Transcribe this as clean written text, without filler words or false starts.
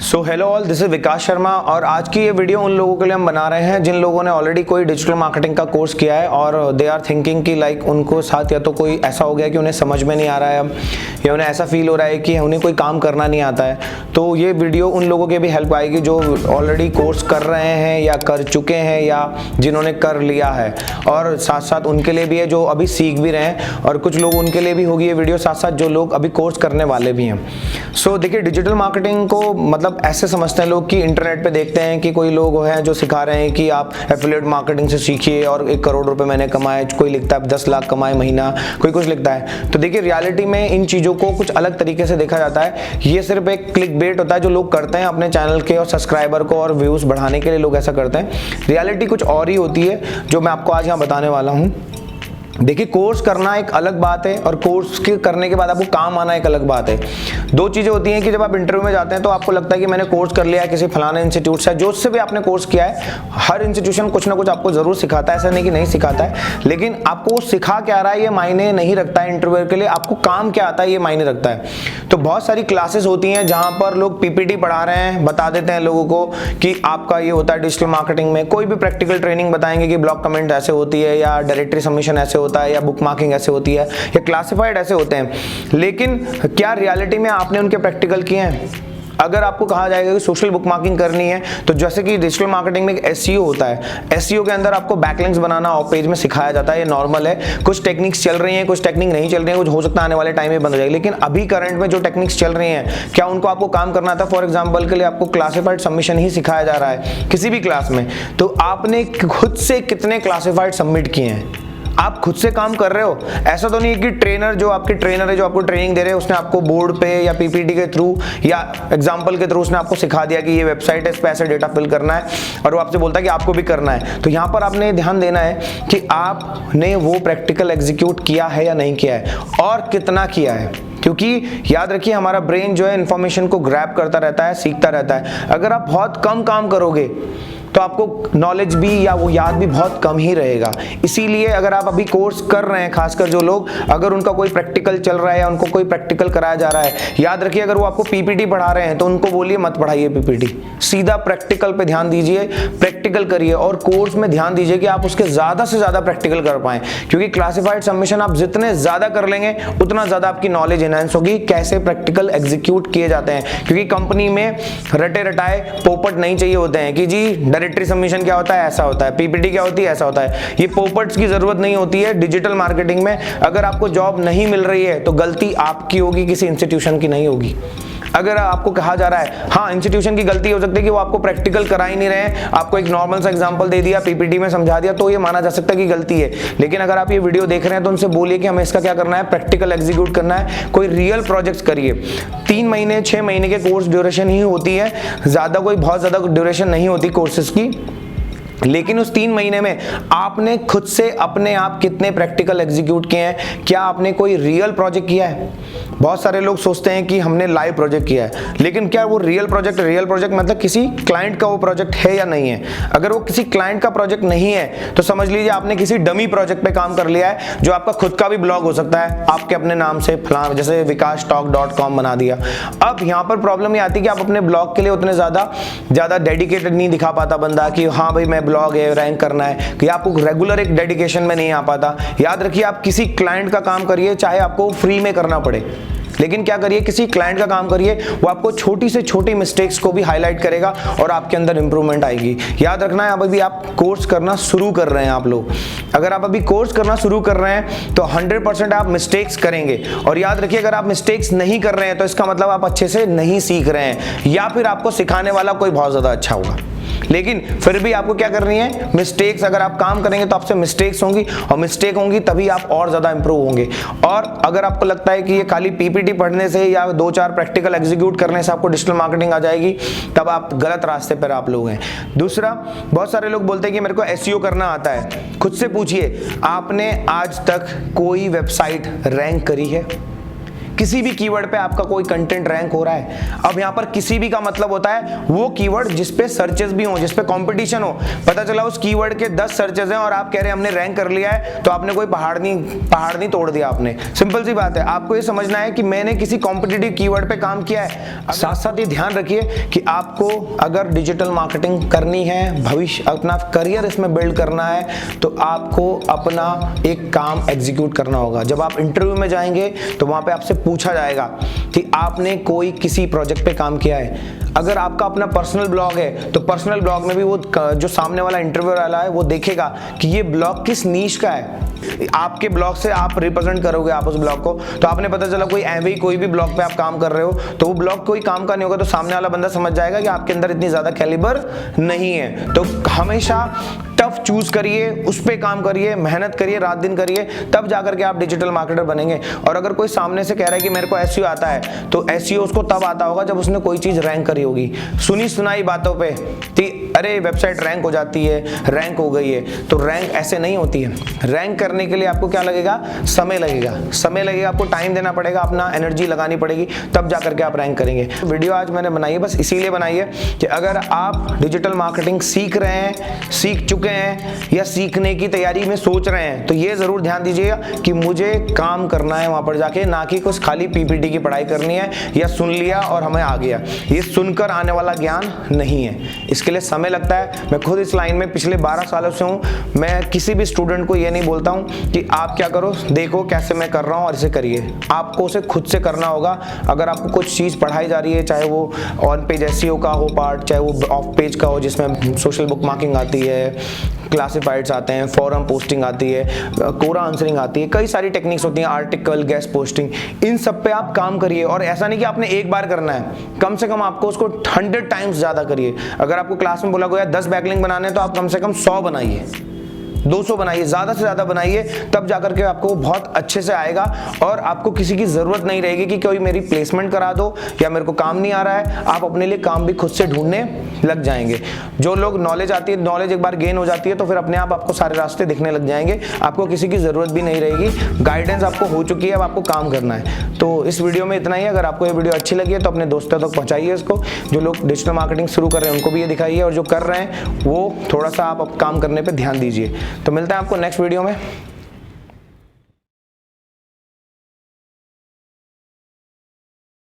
So hello all, this is Vikas Sharma और आज की ये वीडियो उन लोगों के लिए हम बना रहे हैं जिन लोगों ने ऑलरेडी कोई डिजिटल मार्केटिंग का कोर्स किया है और दे आर थिंकिंग कि लाइक उनको साथ या तो कोई ऐसा हो गया कि उन्हें समझ में नहीं आ रहा है अब, या उन्हें ऐसा फील हो रहा है कि उन्हें कोई काम करना नहीं आता है। तो ये वीडियो उन लोगों के भी हेल्प आएगी जो ऑलरेडी कोर्स कर रहे हैं या कर चुके हैं या जिन्होंने कर लिया है, और साथ साथ उनके लिए भी है जो अभी सीख भी रहे हैं, और कुछ लोग उनके लिए भी होगी ये वीडियो, साथ साथ जो लोग अभी कोर्स करने वाले भी हैं। सो देखिए, डिजिटल मार्केटिंग को मतलब ऐसे समझते हैं लोग कि इंटरनेट पे देखते हैं कि कोई लोग हैं जो सिखा रहे हैं कि आप एफिलिएट मार्केटिंग से सीखिए और 1 करोड़ रुपए मैंने कमाए, कोई लिखता है 10 लाख कमाए महीना, कोई कुछ लिखता है। तो देखिए, रियलिटी में इन चीज़ों को कुछ अलग तरीके से देखा जाता है। ये सिर्फ एक क्लिक बेट होता है जो लोग करते हैं अपने चैनल के और सब्सक्राइबर को और व्यूज़ बढ़ाने के लिए, लोग ऐसा करते हैं। रियलिटी कुछ और ही होती है जो मैं आपको आज यहाँ बताने वाला हूँ। देखिए, कोर्स करना एक अलग बात है और कोर्स के करने के बाद आपको काम आना एक अलग बात है। दो चीज़ें होती हैं कि जब आप इंटरव्यू में जाते हैं तो आपको लगता है कि मैंने कोर्स कर लिया है किसी फलाने इंस्टीट्यूट से, जो से भी आपने कोर्स किया है। हर इंस्टीट्यूशन कुछ ना कुछ आपको ज़रूर सिखाता है, ऐसा नहीं कि नहीं सिखाता है, लेकिन आपको वो सिखा क्या रहा है ये मायने नहीं रखता है इंटरव्यू के लिए। आपको काम क्या आता है ये मायने रखता है। तो बहुत सारी क्लासेस होती हैं जहाँ पर लोग पीपीटी पढ़ा रहे हैं, बता देते हैं लोगों को कि आपका ये होता है डिजिटल मार्केटिंग में। कोई भी प्रैक्टिकल ट्रेनिंग बताएंगे कि ब्लॉग कमेंट ऐसे होती है, या डायरेक्टरी सबमिशन ऐसे होता है, या बुक मार्किंग ऐसे होती है, या क्लासिफाइड ऐसे होते हैं। लेकिन क्या रियलिटी में आपने उनके प्रैक्टिकल किए हैं? अगर आपको कहा जाएगा कि सोशल बुक मार्किंग करनी है, तो जैसे कि डिजिटल मार्केटिंग में एक एसईओ होता है, एसईओ के अंदर आपको बैकलिंक्स बनाना ऑफ पेज में सिखाया जाता है। ये नॉर्मल है। कुछ टेक्निक्स चल रही हैं, कुछ टेक्निक नहीं चल रही हैं, कुछ हो सकता है आने वाले टाइम में बंद हो जाएगी। लेकिन अभी करंट में जो टेक्निक्स चल रही हैं, क्या उनको आपको काम करना था? फॉर एग्जाम्पल के लिए आपको क्लासिफाइड सबमिशन ही सिखाया जा रहा है किसी भी क्लास में, तो आपने खुद से कितने क्लासिफाइड सबमिट किए हैं? आप खुद से काम कर रहे हो? ऐसा तो नहीं है कि ट्रेनर जो आपके ट्रेनर है, जो आपको ट्रेनिंग दे रहे हैं, उसने आपको बोर्ड पे या पीपीटी के थ्रू या एग्जाम्पल के थ्रू उसने आपको सिखा दिया कि ये वेबसाइट है, इस पे ऐसे डेटा फिल करना है, और वो आपसे बोलता है कि आपको भी करना है। तो यहाँ पर आपने ध्यान देना है कि आपने वो प्रैक्टिकल एग्जीक्यूट किया है या नहीं किया है, और कितना किया है। क्योंकि याद रखिए, हमारा ब्रेन जो है इन्फॉर्मेशन को ग्रैब करता रहता है, सीखता रहता है। अगर आप बहुत कम काम करोगे तो आपको नॉलेज भी या वो याद भी बहुत कम ही रहेगा। इसीलिए अगर आप अभी कोर्स कर रहे हैं, खासकर जो लोग, अगर उनका कोई प्रैक्टिकल चल रहा है या उनको कोई प्रैक्टिकल कराया जा रहा है, याद रखिए अगर वो आपको पीपीटी पढ़ा रहे हैं तो उनको बोलिए मत पढ़ाइए पीपीटी, सीधा प्रैक्टिकल पे ध्यान दीजिए, प्रैक्टिकल करिए, और कोर्स में ध्यान दीजिए कि आप उसके ज़्यादा से ज़्यादा प्रैक्टिकल कर पाएं। क्योंकि क्लासिफाइड सबमिशन आप जितने ज़्यादा कर लेंगे उतना ज़्यादा आपकी नॉलेज एनहांस होगी कैसे प्रैक्टिकल एग्जीक्यूट किए जाते हैं। क्योंकि कंपनी में रटे रटाए पोपट नहीं चाहिए होते हैं कि जी डायरेक्टरी सबमिशन क्या होता है, ऐसा होता है, पीपीटी क्या होती है, ऐसा होता है। ये पोपट्स की जरूरत नहीं होती है डिजिटल मार्केटिंग में। अगर आपको जॉब नहीं मिल रही है तो गलती आपकी होगी, किसी इंस्टीट्यूशन की नहीं होगी। अगर आपको कहा जा रहा है, हाँ इंस्टीट्यूशन की गलती हो सकती है कि वो आपको प्रैक्टिकल करा ही नहीं रहे हैं, आपको एक नॉर्मल सा एग्जांपल दे दिया, पीपीटी में समझा दिया, तो ये माना जा सकता है कि गलती है। लेकिन अगर आप ये वीडियो देख रहे हैं तो उनसे बोलिए कि हमें इसका क्या करना है, प्रैक्टिकल एग्जीक्यूट करना है, कोई रियल प्रोजेक्ट्स करिए। 3 महीने 6 महीने के कोर्स ड्यूरेशन ही होती है, ज्यादा कोई बहुत ज्यादा ड्यूरेशन नहीं होती कोर्सेज की। लेकिन उस 3 महीने में आपने खुद से अपने आप कितने प्रैक्टिकल एग्जीक्यूट किए हैं? क्या आपने कोई रियल प्रोजेक्ट किया है? बहुत सारे लोग सोचते हैं कि हमने लाइव प्रोजेक्ट किया है, लेकिन क्या वो रियल प्रोजेक्ट मतलब किसी क्लाइंट का वो प्रोजेक्ट है या नहीं है? अगर वो किसी क्लाइंट का प्रोजेक्ट नहीं है तो समझ लीजिए आपने किसी डमी प्रोजेक्ट पे काम कर लिया है, जो आपका खुद का भी ब्लॉग हो सकता है, आपके अपने नाम से फलां, जैसे vikastalk.com बना दिया। अब यहाँ पर प्रॉब्लम ये आती है कि आप अपने ब्लॉग के लिए उतने ज्यादा डेडिकेटेड नहीं दिखा पाता बंदा कि हाँ भाई मैं ब्लॉग है, रैंक करना है, कि आपको रेगुलर एक डेडिकेशन में नहीं आ पाता। याद रखिए, आप किसी क्लाइंट का काम करिए, चाहे आपको फ्री में करना पड़े, लेकिन क्या करिए, किसी क्लाइंट का काम करिए, वो आपको छोटी से छोटी मिस्टेक्स को भी हाईलाइट करेगा और आपके अंदर इंप्रूवमेंट आएगी। याद रखना है, अब अभी आप कोर्स करना शुरू कर रहे हैं आप लोग, अगर आप अभी कोर्स करना शुरू कर रहे हैं तो 100% आप मिस्टेक्स करेंगे। और याद रखिए, अगर आप मिस्टेक्स नहीं कर रहे हैं तो इसका मतलब आप अच्छे से नहीं सीख रहे हैं, या फिर आपको सिखाने वाला कोई बहुत ज्यादा अच्छा होगा। लेकिन फिर भी आपको क्या करनी है, मिस्टेक्स। अगर आप काम करेंगे तो आपसे मिस्टेक्स होंगी, और मिस्टेक होंगी तभी आप और ज्यादा इंप्रूव होंगे। और अगर आपको लगता है कि ये खाली पीपीटी पढ़ने से या 2-4 प्रैक्टिकल एग्जीक्यूट करने से आपको डिजिटल मार्केटिंग आ जाएगी, तब आप गलत रास्ते पर आप लोग हैं। दूसरा, बहुत सारे लोग बोलते हैं कि मेरे को एसईओ करना आता है। खुद से पूछिए, आपने आज तक कोई वेबसाइट रैंक करी है? किसी भी कीवर्ड पे आपका कोई कंटेंट रैंक हो रहा है। अब यहाँ पर किसी भी का मतलब होता है वो कीवर्ड जिस पे सर्चेस भी हो, जिस पे कंपटीशन हो। पता चला उस कीवर्ड के 10 सर्चेस हैं और आप कह रहे हैं हमने रैंक कर लिया है, तो आपने कोई पहाड़ नहीं तोड़ दिया आपने। सिंपल सी बात है, आपको ये समझना है कि मैंने किसी कॉम्पिटिटिव कीवर्ड पे काम किया है। साथ साथ ये ध्यान रखिए कि आपको अगर डिजिटल मार्केटिंग करनी है, भविष्य अपना करियर इसमें बिल्ड करना है, तो आपको अपना एक काम एग्जीक्यूट करना होगा। जब आप इंटरव्यू में जाएंगे तो वहां पे आपसे पूछा जाएगा कि आपने कोई किसी प्रोजेक्ट पे काम किया है। अगर आपका अपना पर्सनल ब्लॉग है तो पर्सनल ब्लॉग में भी वो जो सामने वाला इंटरव्यू वाला है वो देखेगा कि ये ब्लॉग किस नीश का है। आपके ब्लॉग से आप रिप्रेजेंट करोगे आप उस ब्लॉग को, तो आपने पता चला कोई भी ब्लॉग पे आप काम कर रहे हो तो वो ब्लॉग कोई काम का नहीं होगा, तो सामने वाला बंदा समझ जाएगा कि आपके अंदर इतनी ज्यादा कैलिबर नहीं है। तो हमेशा टफ चूज करिए, उस पे काम करिए, मेहनत करिए, रात दिन करिए, तब जाकर के आप डिजिटल मार्केटर बनेंगे। और अगर कोई सामने से कह रहा है कि मेरे को एसईओ आता है, तो एसईओ उसको तब आता होगा जब उसने कोई चीज रैंक करी होगी। सुनी सुनाई बातों पे कि अरे वेबसाइट रैंक हो जाती है, रैंक हो गई है, तो रैंक ऐसे नहीं होती है। रैंक करने के लिए आपको क्या लगेगा? समय लगेगा, आपको टाइम देना पड़ेगा, अपना एनर्जी लगानी पड़ेगी, तब जाकर के आप रैंक करेंगे। वीडियो आज मैंने बनाई है बस इसीलिए बनाई है कि अगर आप डिजिटल मार्केटिंग सीख रहे हैं, सीख चुके हैं या सीखने की तैयारी में सोच रहे हैं, तो ये जरूर ध्यान दीजिएगा कि मुझे काम करना है वहां पर जाके, ना कि कुछ खाली पीपीटी की पढ़ाई करनी है या सुन लिया और हमें आ गया। ये सुनकर आने वाला ज्ञान नहीं है, इसके लिए समय लगता है। मैं खुद इस लाइन में पिछले 12 सालों से हूं। मैं किसी भी स्टूडेंट को ये नहीं बोलता हूं कि आप क्या करो, देखो कैसे मैं कर रहा हूं और इसे करिए। आपको उसे खुद से करना होगा। अगर आपको कुछ चीज पढ़ाई जा रही है, चाहे वो ऑन पेज एसईओ का हो पार्ट, चाहे वो ऑफ पेज का हो जिसमें सोशल बुक मार्किंग आती है, क्लासिफाइड्स आते हैं, फॉरम पोस्टिंग आती है, कोरा आंसरिंग आती है, कई सारी टेक्निक्स होती हैं, आर्टिकल, गेस्ट पोस्टिंग, इन सब पे आप काम करिए। और ऐसा नहीं कि आपने एक बार करना है, कम से कम आपको उसको 100 टाइम्स ज्यादा करिए। अगर आपको क्लास में बोला गया 10 बैकलिंक बनाने हैं, तो आप कम से कम 100 बनाइए, 200 बनाइए, ज्यादा से ज्यादा बनाइए, तब जाकर के आपको बहुत अच्छे से आएगा। और आपको किसी की जरूरत नहीं रहेगी कि कोई मेरी प्लेसमेंट करा दो या मेरे को काम नहीं आ रहा है। आप अपने लिए काम भी खुद से ढूंढने लग जाएंगे। जो लोग नॉलेज आती है, नॉलेज एक बार गेन हो जाती है, तो फिर अपने आप आपको सारे रास्ते दिखने लग जाएंगे। आपको किसी की जरूरत भी नहीं रहेगी, गाइडेंस आपको हो चुकी है, अब आपको काम करना है। तो इस वीडियो में इतना ही। अगर आपको ये वीडियो अच्छी लगी है तो अपने दोस्तों तक पहुंचाइए इसको। जो लोग डिजिटल मार्केटिंग शुरू कर रहे हैं उनको भी ये दिखाइए, और जो कर रहे हैं वो थोड़ा सा आप काम करने पर ध्यान दीजिए। तो मिलते हैं आपको नेक्स्ट वीडियो में।